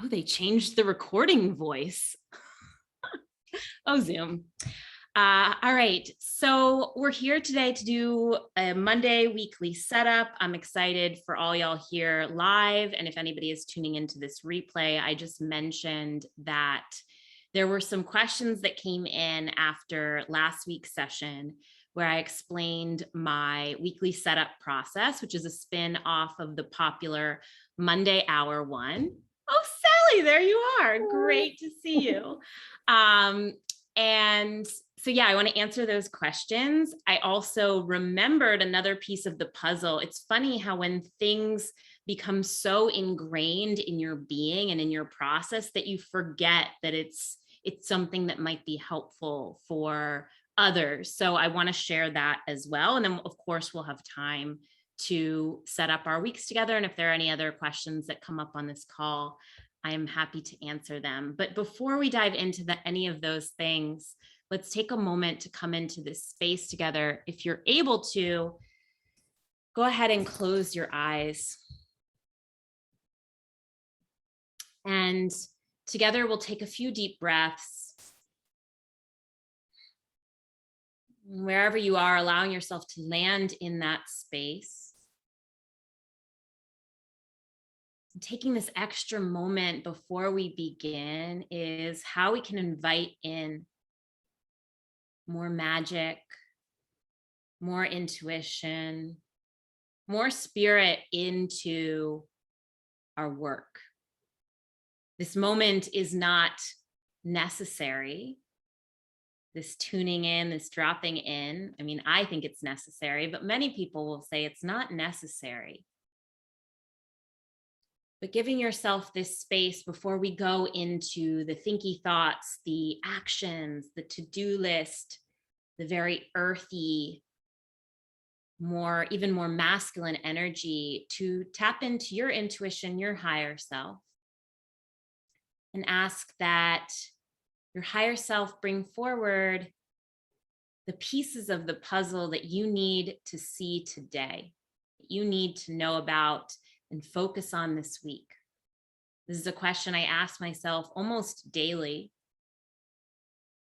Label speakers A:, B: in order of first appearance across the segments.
A: Oh, they changed the recording voice. Oh, Zoom. All right, so we're here today to do a Monday weekly setup. I'm excited for all y'all here live. And if anybody is tuning into this replay, I just mentioned that there were some questions that came in after last week's session where I explained my weekly setup process, which is a spin off of the popular Monday Hour one. Oh, Sally, there you are. Great to see you. And so, yeah, I want to answer those questions. I also remembered another piece of the puzzle. It's funny how when things become so ingrained in your being and in your process that you forget that it's something that might be helpful for others. So I want to share that as well. And then, of course, we'll have time to set up our weeks together. And if there are any other questions that come up on this call, I am happy to answer them. But before we dive into any of those things, let's take a moment to come into this space together. If you're able to, go ahead and close your eyes. And together we'll take a few deep breaths. Wherever you are, allowing yourself to land in that space. Taking this extra moment before we begin is how we can invite in more magic, more intuition, more spirit into our work. This moment is not necessary. This tuning in, this dropping in. I mean, I think it's necessary, but many people will say it's not necessary. But giving yourself this space before we go into the thinky thoughts, the actions, the to-do list, the very earthy, even more masculine energy, to tap into your intuition, your higher self, and ask that your higher self bring forward the pieces of the puzzle that you need to see today, that you need to know about and focus on this week. This is a question I ask myself almost daily.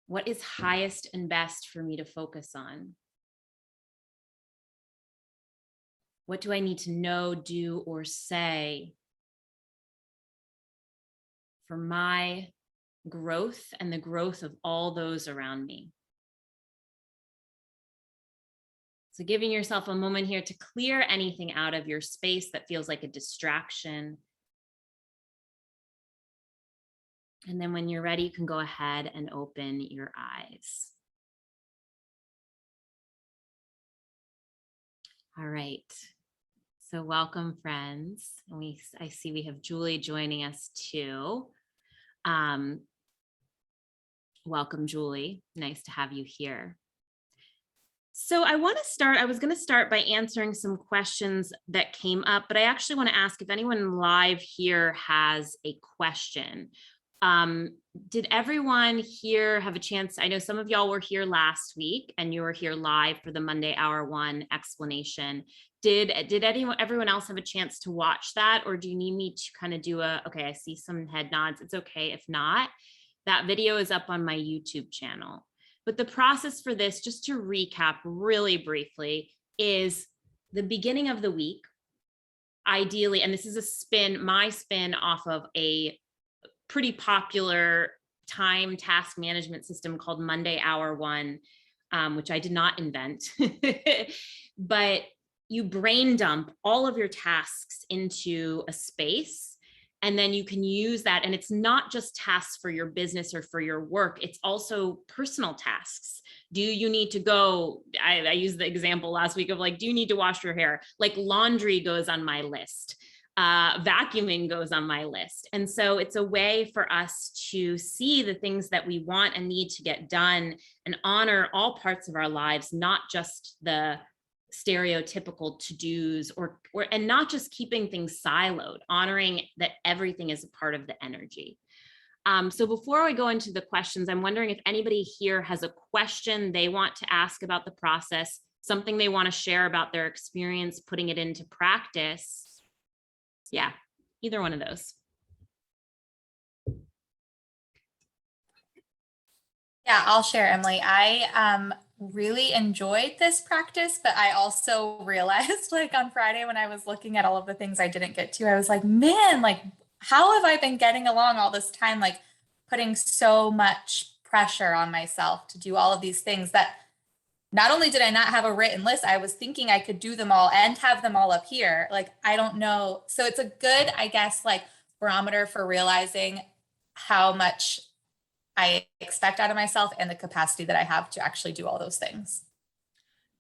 A: What is highest and best for me to focus on? What do I need to know, do, or say for my growth and the growth of all those around me? So giving yourself a moment here to clear anything out of your space that feels like a distraction. And then when you're ready, you can go ahead and open your eyes. All right. So welcome, friends. I see we have Julie joining us too. Welcome, Julie. Nice to have you here. So I was going to start by answering some questions that came up, but I actually want to ask if anyone live here has a question. Did everyone here have a chance? I know some of y'all were here last week and you were here live for the Monday Hour one explanation. Did everyone else have a chance to watch that, or do you need me to kind of do okay, I see some head nods. It's okay if not. That video is up on my YouTube channel. But the process for this, just to recap really briefly, is the beginning of the week, ideally, and this is my spin off of a pretty popular time task management system called Monday Hour One, which I did not invent, but you brain dump all of your tasks into a space. And then you can use that. And it's not just tasks for your business or for your work. It's also personal tasks. Do you need to go? I used the example last week of like, do you need to wash your hair? Like laundry goes on my list. Vacuuming goes on my list. And so it's a way for us to see the things that we want and need to get done and honor all parts of our lives, not just the stereotypical to-dos and not just keeping things siloed, honoring that everything is a part of the energy. So before I go into the questions, I'm wondering if anybody here has a question they want to ask about the process, something they want to share about their experience putting it into practice. Yeah, either one of those.
B: Yeah, I'll share, Emily. I really enjoyed this practice, but I also realized like on Friday when I was looking at all of the things I didn't get to, I was like, man, like how have I been getting along all this time, like putting so much pressure on myself to do all of these things that not only did I not have a written list, I was thinking I could do them all and have them all up here. Like, I don't know. So it's a good, I guess, like barometer for realizing how much I expect out of myself and the capacity that I have to actually do all those things.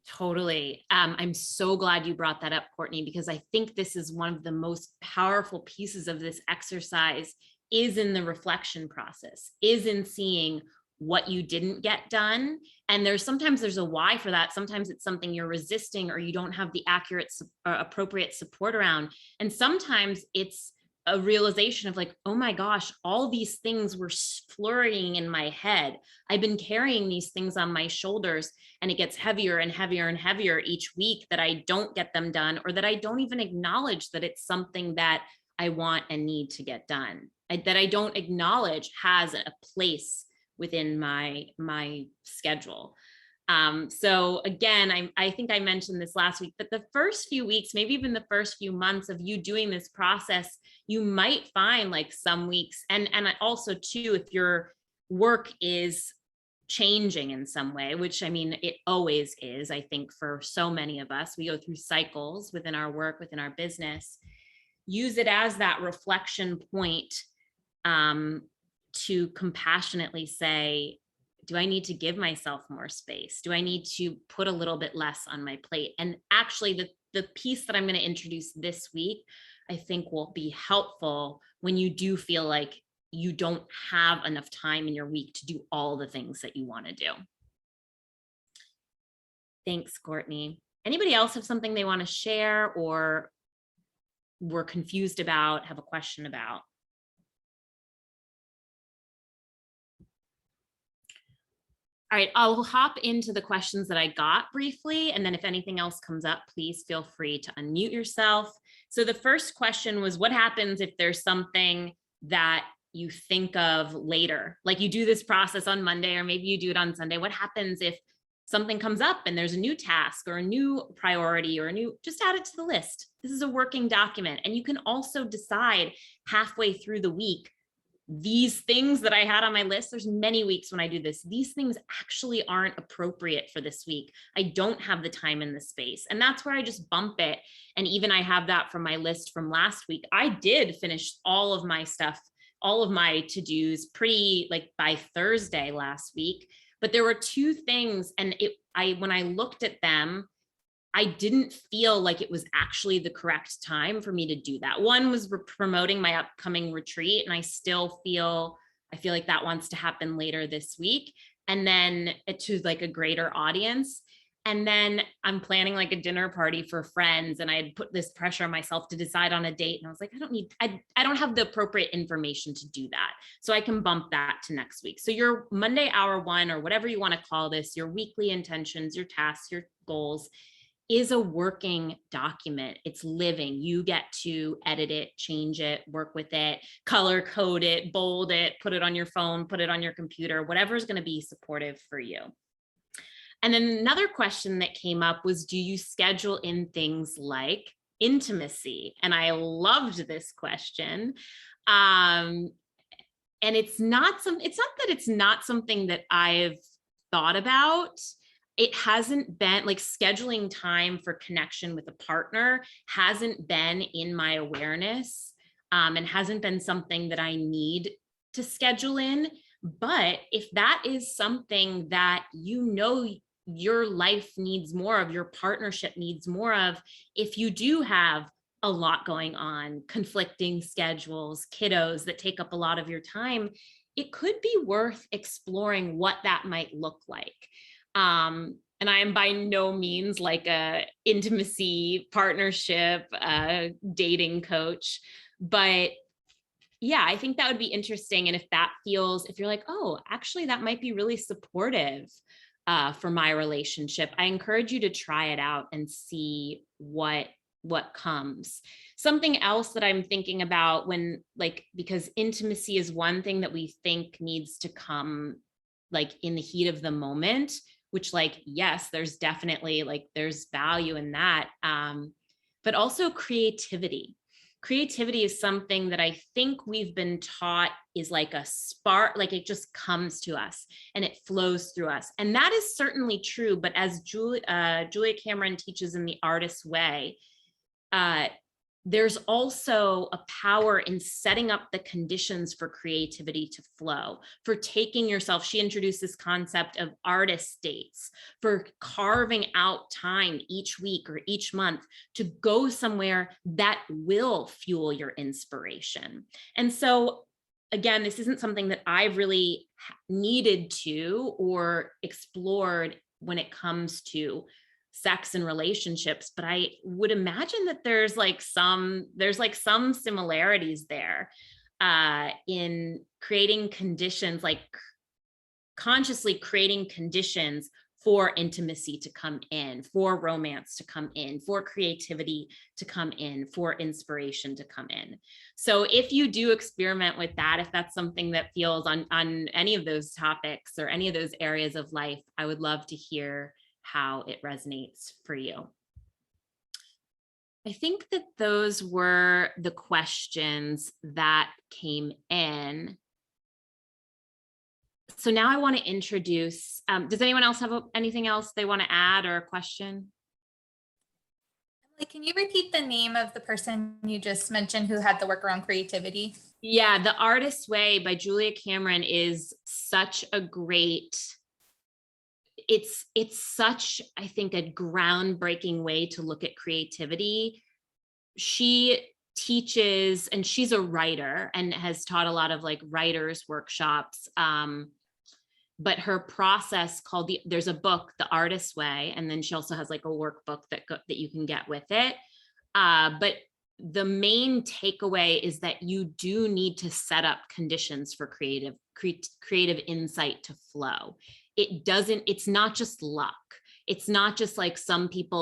A: Totally. I'm so glad you brought that up, Courtney, because I think this is one of the most powerful pieces of this exercise is in the reflection process, is in seeing what you didn't get done. And sometimes there's a why for that. Sometimes it's something you're resisting or you don't have the accurate, appropriate support around. And sometimes it's a realization of like, oh my gosh, all these things were flurrying in my head. I've been carrying these things on my shoulders, and it gets heavier and heavier and heavier each week that I don't get them done, or that I don't even acknowledge that it's something that I want and need to get done, that I don't acknowledge has a place within my schedule. So again, I think I mentioned this last week, but the first few weeks, maybe even the first few months of you doing this process, you might find like some weeks, and also too, if your work is changing in some way, which I mean, it always is, I think for so many of us, we go through cycles within our work, within our business, use it as that reflection point, to compassionately say, do I need to give myself more space? Do I need to put a little bit less on my plate? And actually the piece that I'm going to introduce this week, I think will be helpful when you do feel like you don't have enough time in your week to do all the things that you want to do. Thanks, Courtney. Anybody else have something they want to share or were confused about, have a question about? All right, I'll hop into the questions that I got briefly, and then if anything else comes up, please feel free to unmute yourself. So the first question was, what happens if there's something that you think of later? Like you do this process on Monday, or maybe you do it on Sunday. What happens if something comes up and there's a new task or a new priority or just add it to the list. This is a working document. And you can also decide halfway through the week, these things that I had on my list, there's many weeks when I do this, these things actually aren't appropriate for this week. I don't have the time in the space. And that's where I just bump it. And even I have that from my list from last week. I did finish all of my stuff, all of my to-dos pretty like by Thursday last week. But there were two things, and when I looked at them, I didn't feel like it was actually the correct time for me to do that. One was promoting my upcoming retreat, and I feel like that wants to happen later this week, and then to like a greater audience. And then I'm planning like a dinner party for friends, and I had put this pressure on myself to decide on a date, and I was like, I don't have the appropriate information to do that. So I can bump that to next week. So your Monday hour one, or whatever you want to call this, your weekly intentions, your tasks, your goals, is a working document. It's living. You get to edit it, change it, work with it, color code it, bold it, put it on your phone, put it on your computer, whatever is going to be supportive for you. And then another question that came up was, do you schedule in things like intimacy? And I loved this question. And it's not that it's not something that I've thought about. It hasn't been like scheduling time for connection with a partner hasn't been in my awareness, and hasn't been something that I need to schedule in. But if that is something that your life needs more of, your partnership needs more of, if you do have a lot going on, conflicting schedules, kiddos that take up a lot of your time, it could be worth exploring what that might look like. And I am by no means like a intimacy, partnership, dating coach, but yeah, I think that would be interesting. And if you're like, oh, actually that might be really supportive for my relationship, I encourage you to try it out and see what comes. Something else that I'm thinking about because intimacy is one thing that we think needs to come like in the heat of the moment, which like, yes, there's definitely like, there's value in that. But also creativity. Creativity is something that I think we've been taught is like a spark, like it just comes to us and it flows through us. And that is certainly true. But as Julia Cameron teaches in The Artist's Way, there's also a power in setting up the conditions for creativity to flow, for taking yourself. She introduced this concept of artist dates, for carving out time each week or each month to go somewhere that will fuel your inspiration. And so again, this isn't something that I've really needed to or explored when it comes to sex and relationships, but I would imagine that there's like some similarities there in creating conditions, like consciously creating conditions for intimacy to come in, for romance to come in, for creativity to come in, for inspiration to come in. So if you do experiment with that, if that's something that feels on any of those topics or any of those areas of life, I would love to hear how it resonates for you. I think that those were the questions that came in. So now I want to introduce, does anyone else have anything else they want to add or a question?
B: Can you repeat the name of the person you just mentioned who had the work around creativity?
A: Yeah, The Artist's Way by Julia Cameron is such a great, it's such, I think, a groundbreaking way to look at creativity. She teaches, and she's a writer and has taught a lot of like writers workshops. But her process called there's a book, The Artist's Way, and then she also has like a workbook that you can get with it. But the main takeaway is that you do need to set up conditions for creative insight to flow. It's not just luck. It's not just like some people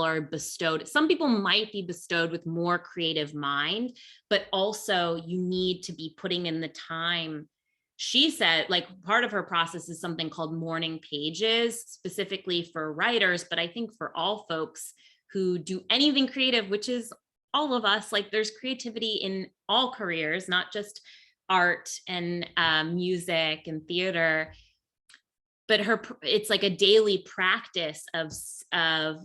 A: might be bestowed with more creative mind, but also you need to be putting in the time. She said, like, part of her process is something called morning pages, specifically for writers, but I think for all folks who do anything creative, which is all of us, like there's creativity in all careers, not just art and music and theater. But it's like a daily practice of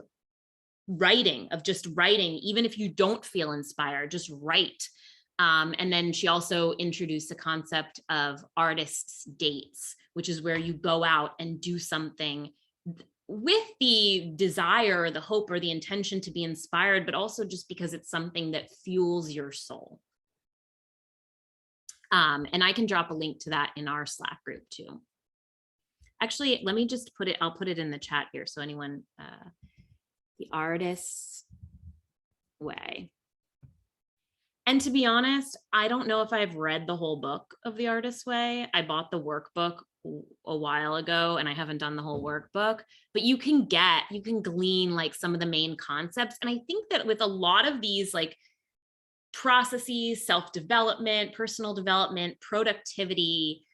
A: writing, of just writing, even if you don't feel inspired, just write. And then she also introduced the concept of artists' dates, which is where you go out and do something with the desire, or the hope, or the intention to be inspired, but also just because it's something that fuels your soul. And I can drop a link to that in our Slack group too. Actually, let me just I'll put it in the chat here. So anyone, The Artist's Way. And to be honest, I don't know if I've read the whole book of The Artist's Way. I bought the workbook a while ago and I haven't done the whole workbook, but you can glean like some of the main concepts. And I think that with a lot of these like processes, self-development, personal development, productivity,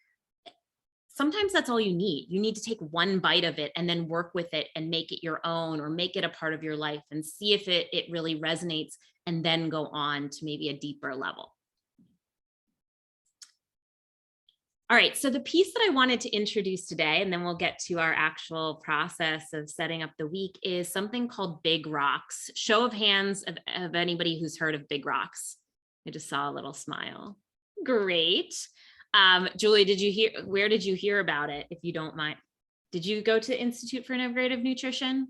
A: sometimes that's all you need. You need to take one bite of it and then work with it and make it your own, or make it a part of your life and see if it really resonates, and then go on to maybe a deeper level. All right, so the piece that I wanted to introduce today, and then we'll get to our actual process of setting up the week, is something called Big Rocks. Show of hands of anybody who's heard of Big Rocks. I just saw a little smile. Great. Julie, where did you hear about it, if you don't mind? Did you go to Institute for Integrative Nutrition?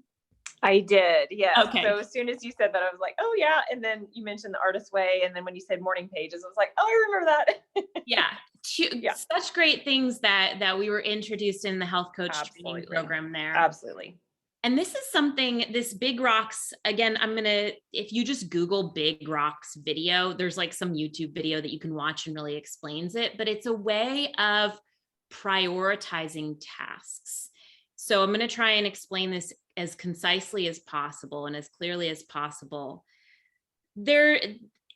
C: I did, yes.
A: Okay.
C: So as soon as you said that, I was like, oh yeah. And then you mentioned The Artist's Way. And then when you said morning pages, I was like, oh, I remember that.
A: Yeah. Such great things that we were introduced in the health coach training program there.
C: Absolutely.
A: And this is something, this Big Rocks, again, if you just Google Big Rocks video, there's like some YouTube video that you can watch and really explains it, but it's a way of prioritizing tasks. So I'm going to try and explain this as concisely as possible and as clearly as possible.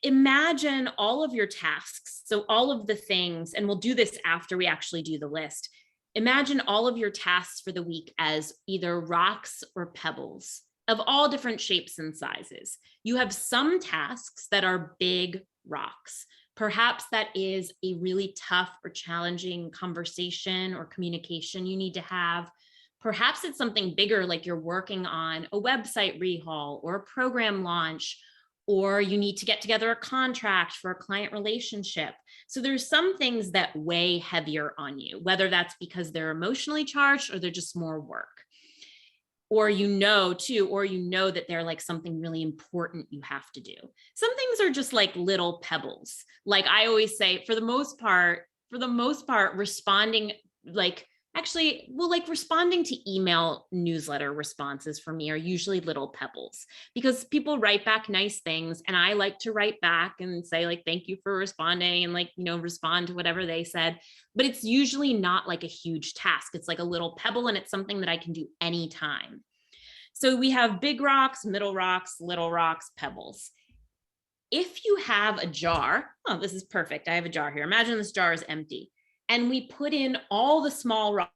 A: Imagine all of your tasks. So all of the things, and we'll do this after we actually do the list. imagine all of your tasks for the week as either rocks or pebbles of all different shapes and sizes. You have some tasks that are big rocks. Perhaps that is a really tough or challenging conversation or communication you need to have. Perhaps it's something bigger, like you're working on a website rehaul or a program launch, or you need to get together a contract for a client relationship. So there's some things that weigh heavier on you, whether that's because they're emotionally charged or they're just more work. Or you know that they're like something really important you have to do. Some things are just like little pebbles. Like I always say, for the most part, responding responding to email newsletter responses for me are usually little pebbles, because people write back nice things and I like to write back and say like, thank you for responding, and respond to whatever they said. But it's usually not like a huge task. It's like a little pebble, and it's something that I can do anytime. So we have big rocks, middle rocks, little rocks, pebbles. If you have a jar, oh, this is perfect. I have a jar here. Imagine this jar is empty, and we put in all the small rocks.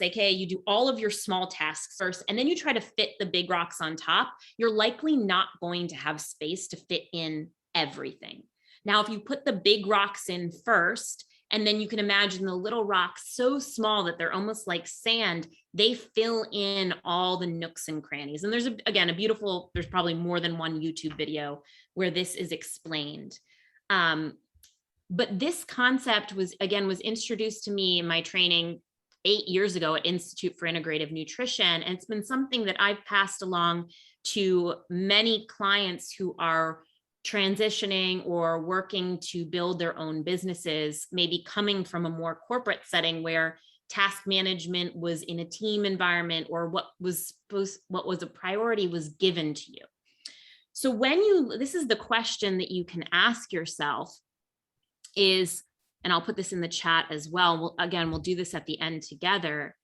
A: Okay, you do all of your small tasks first, and then you try to fit the big rocks on top. You're likely not going to have space to fit in everything. Now, if you put the big rocks in first, and then you can imagine the little rocks so small that they're almost like sand, they fill in all the nooks and crannies. And there's there's probably more than one YouTube video where this is explained. But this concept was introduced to me in my training 8 years ago at Institute for Integrative Nutrition. And it's been something that I've passed along to many clients who are transitioning or working to build their own businesses, maybe coming from a more corporate setting where task management was in a team environment, or what was a priority was given to you. So this is the question that you can ask yourself is, and I'll put this in the chat as well. We'll do this at the end together.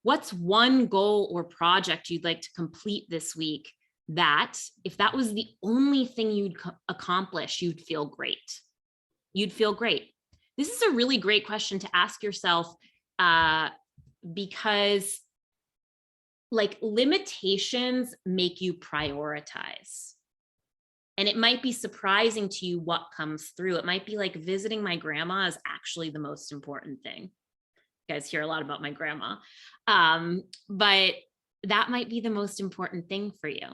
A: What's one goal or project you'd like to complete this week that, if that was the only thing you'd accomplish, you'd feel great? You'd feel great. This is a really great question to ask yourself, because like limitations make you prioritize. And it might be surprising to you what comes through. It might be like visiting my grandma is actually the most important thing. You guys hear a lot about my grandma, but that might be the most important thing for you.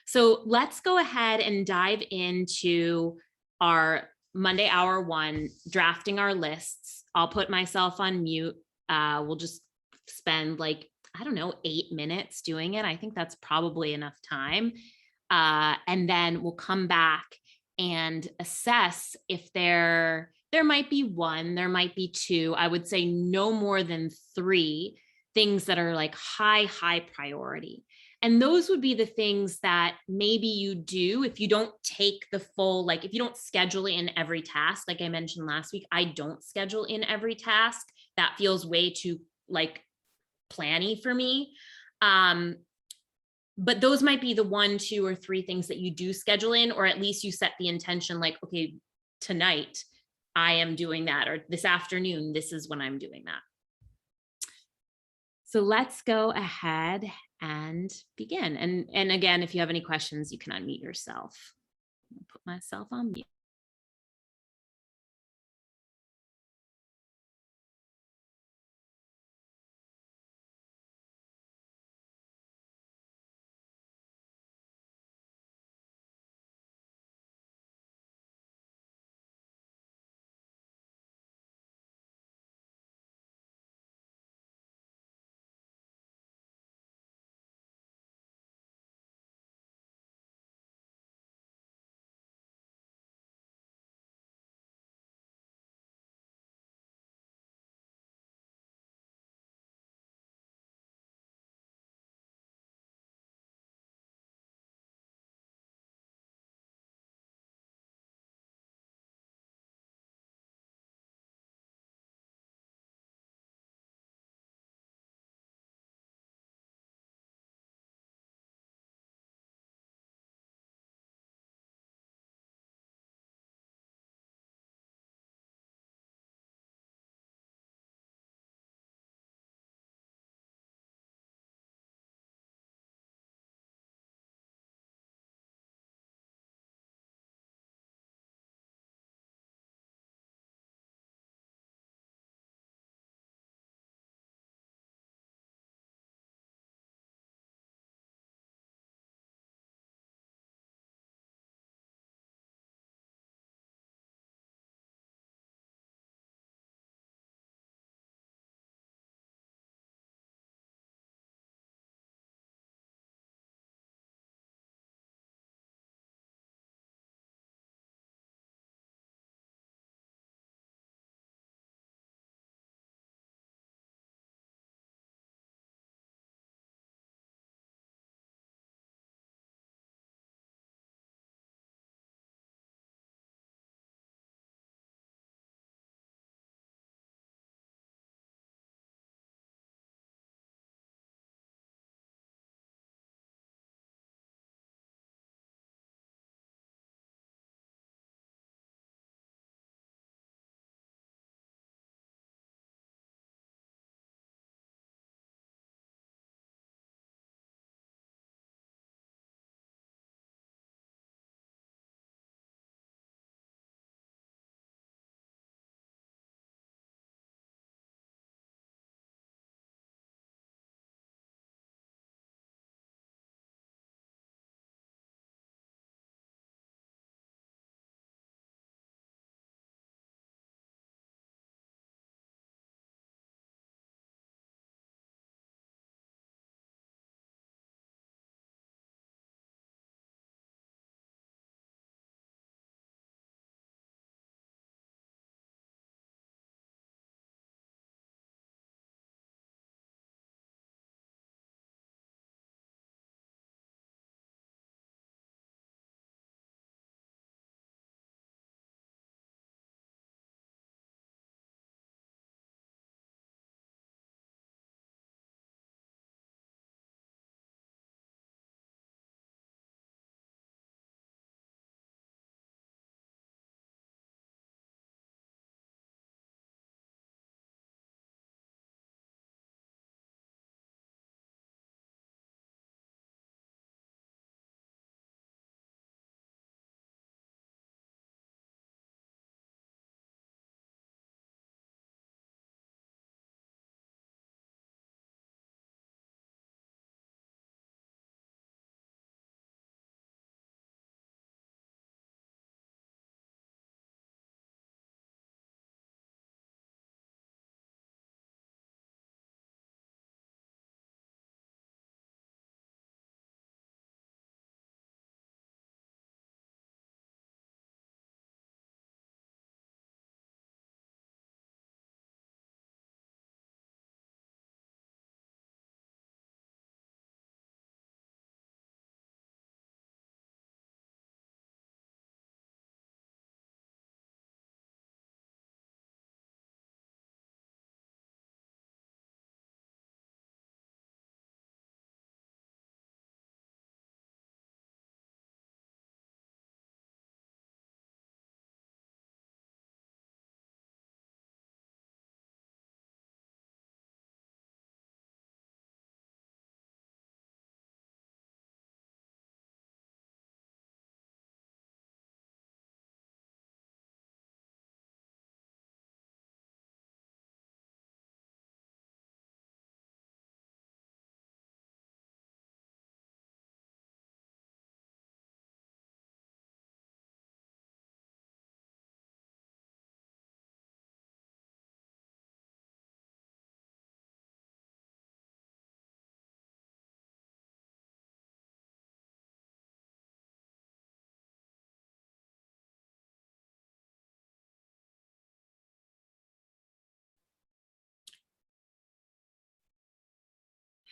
A: So let's go ahead and dive into our Monday Hour 1, drafting our lists. I'll put myself on mute. We'll just spend 8 minutes doing it. I think that's probably enough time. And then we'll come back and assess if there might be 1, there might be 2. I would say no more than 3 things that are like high priority. And those would be the things that maybe you do if you don't take the full, if you don't schedule in every task. Like I mentioned last week, I don't schedule in every task. That feels way too planny for me. But those might be the 1, 2, or 3 things that you do schedule in, or at least you set the intention okay, tonight I am doing that, or this afternoon, this is when I'm doing that. So let's go ahead and begin. And again, if you have any questions, you can unmute yourself. I'll put myself on mute.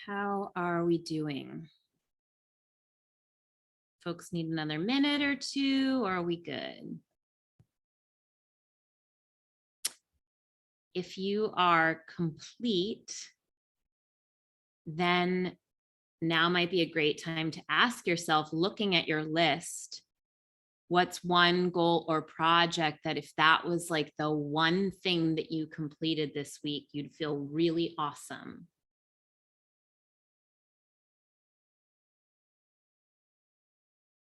A: How are we doing? Folks need another minute or two, or are we good? If you are complete, then now might be a great time to ask yourself, looking at your list, what's one goal or project that if that was like the one thing that you completed this week, you'd feel really awesome.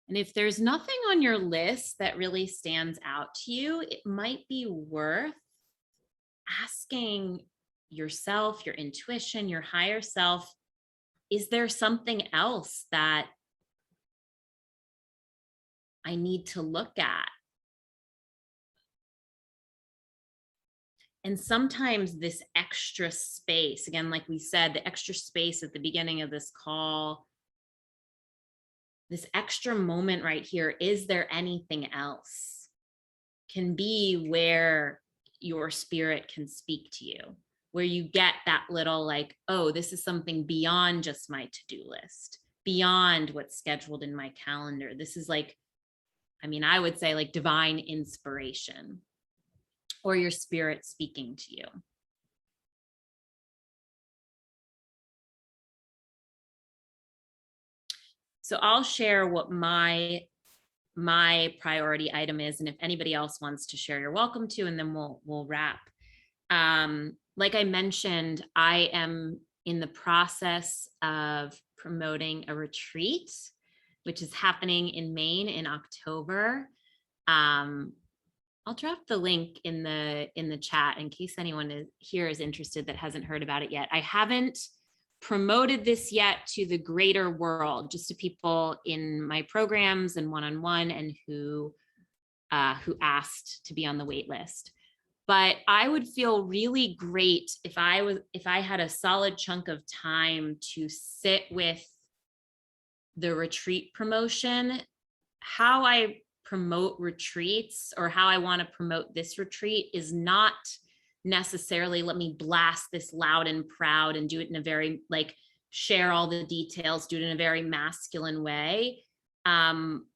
A: And if there's nothing on your list that really stands out to you, it might be worth asking yourself, your intuition, your higher self, is there something else that I need to look at? And sometimes this extra space, again, like we said, the extra space at the beginning of this call, this extra moment right here, is there anything else, can be where your spirit can speak to you, where you get that little like, oh, this is something beyond just my to-do list, beyond what's scheduled in my calendar. This is like, I mean, I would say like divine inspiration, or your spirit speaking to you. So I'll share what my priority item is, and if anybody else wants to share, you're welcome to, and then we'll wrap. Like I mentioned, I am in the process of promoting a retreat, which is happening in Maine in October. I'll drop the link in the chat in case anyone here is interested that hasn't heard about it yet. I haven't promoted this yet to the greater world, just to people in my programs and one-on-one, and who asked to be on the wait list. But I would feel really great if I had a solid chunk of time to sit with the retreat promotion. How I promote retreats, or how I want to promote this retreat, is not necessarily let me blast this loud and proud and do it in a very like share all the details, do it in a very masculine way. I'm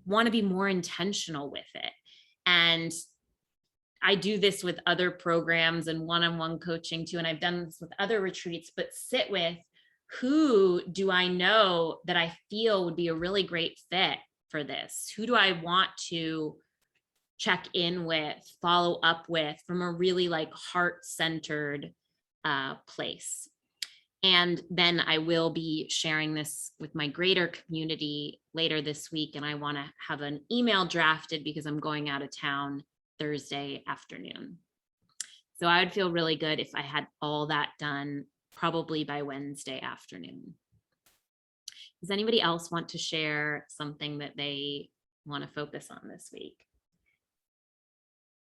A: want to be more intentional with it. And I do this with other programs and one-on-one coaching too. And I've done this with other retreats, but sit with, who do I know that I feel would be a really great fit for this? Who do I want to check in with, follow up with, from a really like heart-centered place? And then I will be sharing this with my greater community later this week. And I want to have an email drafted because I'm going out of town Thursday afternoon. So I would feel really good if I had all that done probably by Wednesday afternoon. Does anybody else want to share something that they want to focus on this week?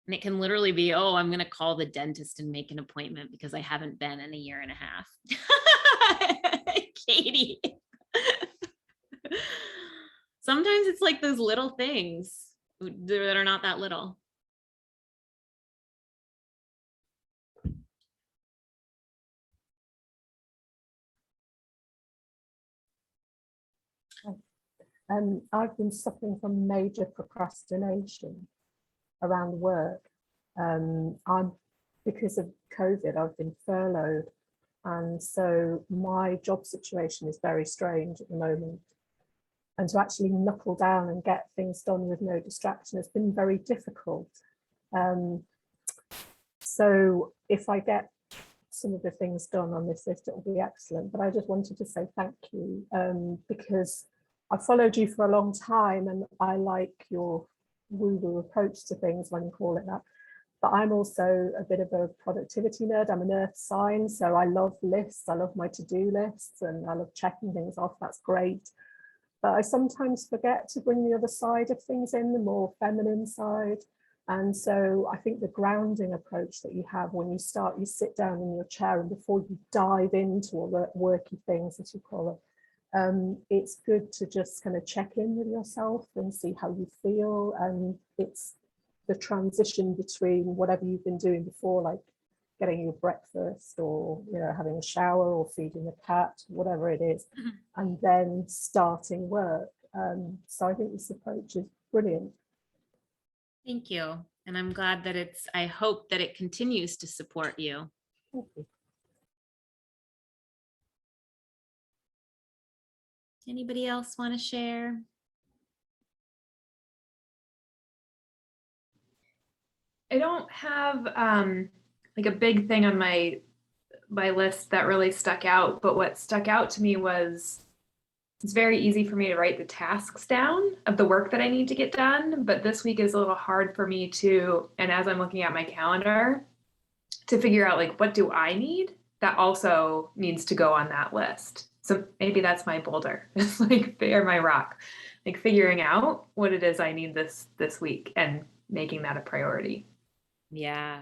A: And it can literally be, oh, I'm going to call the dentist and make an appointment because I haven't been in a year and a half. Katie. Sometimes it's like those little things that are not that little.
D: I've been suffering from major procrastination around work. Because of COVID, I've been furloughed. And so my job situation is very strange at the moment. And to actually knuckle down and get things done with no distraction has been very difficult. So if I get some of the things done on this list, it will be excellent. But I just wanted to say thank you, because I followed you for a long time and I like your woo-woo approach to things, when you call it that. But I'm also a bit of a productivity nerd. I'm an earth sign, so I love lists. I love my to-do lists and I love checking things off. That's great. But I sometimes forget to bring the other side of things in, the more feminine side. And so I think the grounding approach that you have when you sit down in your chair, and before you dive into all the worky things, as you call it, it's good to just kind of check in with yourself and see how you feel. And it's the transition between whatever you've been doing before, like getting your breakfast, or having a shower, or feeding the cat, whatever it is, and then starting work. So I think this approach is brilliant.
A: Thank you. And I'm glad that I hope that it continues to support you.
D: Thank you.
A: Anybody else want to share?
E: I don't have like a big thing on my list that really stuck out, but what stuck out to me was it's very easy for me to write the tasks down of the work that I need to get done, but this week is a little hard for me to, and as I'm looking at my calendar, to figure out like what do I need that also needs to go on that list. So maybe that's my boulder. It's like, or my rock, like figuring out what it is I need this week and making that a priority.
A: Yeah.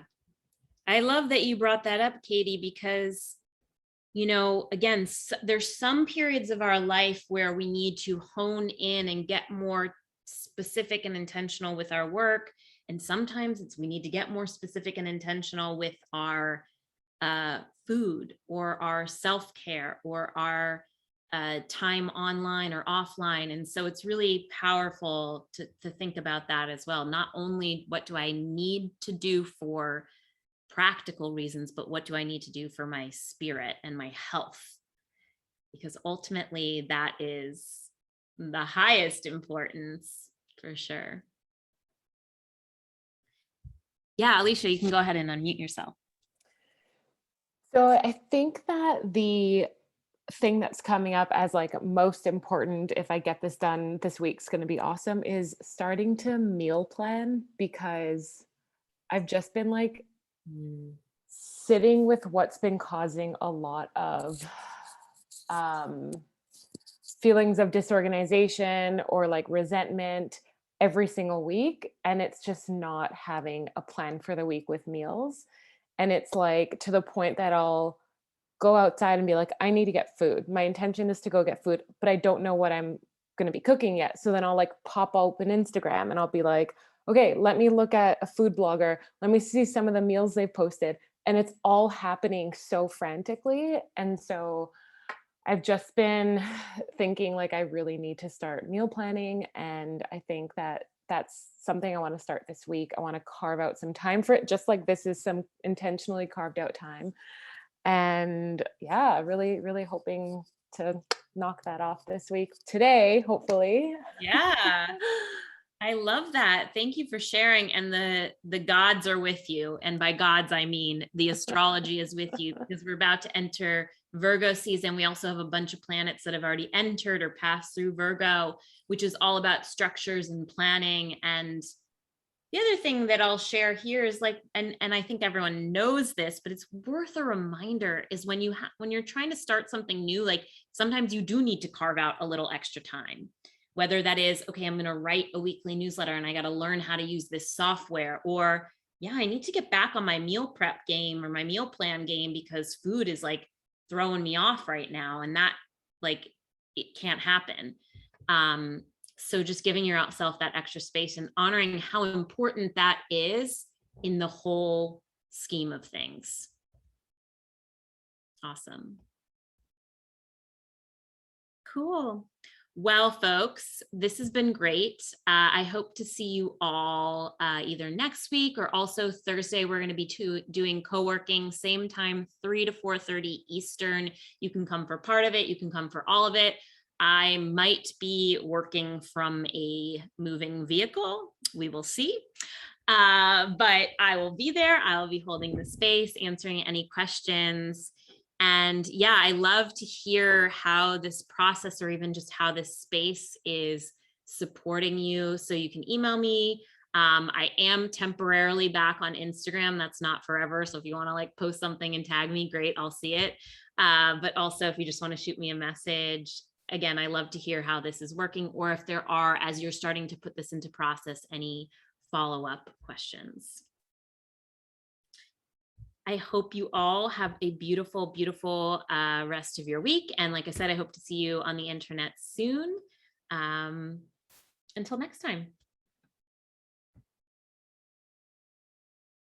A: I love that you brought that up, Katie, because, again, there's some periods of our life where we need to hone in and get more specific and intentional with our work. And sometimes we need to get more specific and intentional with our food or our self-care or our time online or offline. And so it's really powerful to think about that as well. Not only what do I need to do for practical reasons, but what do I need to do for my spirit and my health? Because ultimately that is the highest importance for sure. Yeah, Alicia, you can go ahead and unmute yourself.
F: So I think that the thing that's coming up as like most important, if I get this done this week's going to be awesome, is starting to meal plan, because I've just been like sitting with what's been causing a lot of feelings of disorganization or like resentment every single week. And it's just not having a plan for the week with meals. And it's like to the point that I'll go outside and be like, I need to get food. My intention is to go get food, but I don't know what I'm going to be cooking yet. So then I'll like pop open Instagram and I'll be like, okay, let me look at a food blogger. Let me see some of the meals they've posted. And it's all happening so frantically. And so I've just been thinking like I really need to start meal planning. And I think that that's something I want to start this week. I want to carve out some time for it, just like this is some intentionally carved out time. And yeah, really, really hoping to knock that off this week. Today, hopefully.
A: Yeah. I love that. Thank you for sharing. And the gods are with you. And by gods, I mean the astrology is with you, because we're about to enter Virgo season. We also have a bunch of planets that have already entered or passed through Virgo, which is all about structures and planning. And the other thing that I'll share here is like, and I think everyone knows this, but it's worth a reminder, is when you're trying to start something new, like sometimes you do need to carve out a little extra time. Whether that is, okay, I'm going to write a weekly newsletter and I got to learn how to use this software, or yeah, I need to get back on my meal prep game or my meal plan game because food is like throwing me off right now. And that like, it can't happen. So just giving yourself that extra space and honoring how important that is in the whole scheme of things. Awesome. Cool. Well, folks, this has been great. I hope to see you all either next week or also Thursday. We're going to be doing co-working, same time, 3 to 4:30 Eastern. You can come for part of it. You can come for all of it. I might be working from a moving vehicle. We will see. But I will be there. I'll be holding the space, answering any questions. And yeah, I love to hear how this process, or even just how this space is supporting you. So you can email me. I am temporarily back on Instagram. That's not forever. So if you want to like post something and tag me, great, I'll see it. But also if you just want to shoot me a message, again, I love to hear how this is working, or if there are, as you're starting to put this into process, any follow-up questions. I hope you all have a beautiful, beautiful rest of your week. And like I said, I hope to see you on the internet soon. Until next time.